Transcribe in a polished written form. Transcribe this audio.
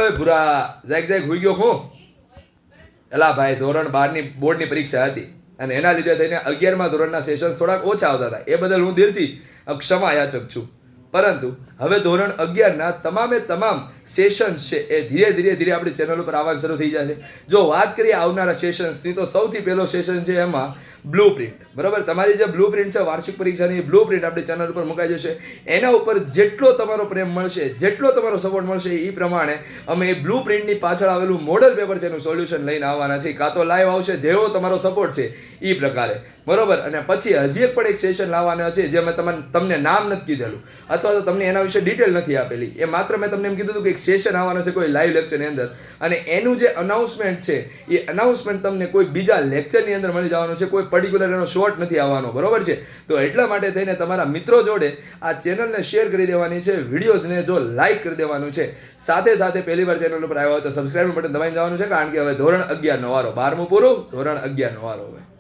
ઓય ભૂરા જાગ હોઈ ગયો હું એલા ભાઈ ધોરણ 12ની બોર્ડની પરીક્ષા હતી અને એના લીધે થઈને 11મા ધોરણના સેશન્સ થોડાક ઓછા આવતા હતા. એ બદલ હું દિલથી ક્ષમા યાચક છું. પરંતુ હવે ધોરણ 11ના તમામ સેશન્સ છે એ ધીરે ધીરે આપણી ચેનલ ઉપર આવવાનું શરૂ થઈ જશે. જો વાત કરીએ આવનારા સેશન્સની તો સૌથી પહેલો સેશન છે એમાં બ્લુ પ્રિન્ટ. બરાબર, તમારી જે બ્લુ પ્રિન્ટ છે વાર્ષિક પરીક્ષાની બ્લુ પ્રિન્ટ આપણી ચેનલ ઉપર મુકાઈ જશે. એના ઉપર જેટલો તમારો પ્રેમ મળશે, જેટલો તમારો સપોર્ટ મળશે એ પ્રમાણે અમે એ બ્લુ પ્રિન્ટની પાછળ આવેલું મોડલ પેપર છે એનું સોલ્યુશન લઈને આવવાના છીએ. કાં તો લાઈવ આવશે જેવો તમારો સપોર્ટ છે એ પ્રકારે. બરોબર, અને પછી હજી એક પણ એક સેશન લાવવાના છે જે મેં તમને નામ નથી કીધેલું અથવા તો તમને એના વિશે ડિટેલ નથી આપેલી. એ માત્ર મેં તમને એમ કીધું હતું કે એક સેશન આવવાનો છે કોઈ લાઈવ લેક્ચરની અંદર, અને એનું જે અનાઉન્સમેન્ટ છે એ અનાઉન્સમેન્ટ તમને કોઈ બીજા લેક્ચરની અંદર મળી જવાનું છે. કોઈ પર્ટિક્યુલર એનો શોર્ટ નથી આવવાનો. બરોબર છે, તો એટલા માટે થઈને તમારા મિત્રો જોડે આ ચેનલને શેર કરી દેવાની છે, વિડીયોઝને જો લાઈક કરી દેવાનું છે. સાથે પહેલી વાર ચેનલ ઉપર આવ્યા હોય તો સબસ્ક્રાઈબ બટન દબાઈને જવાનું છે, કારણ કે હવે ધોરણ 11નો વારો, 12મું પૂરું, ધોરણ 11નો વારો હવે.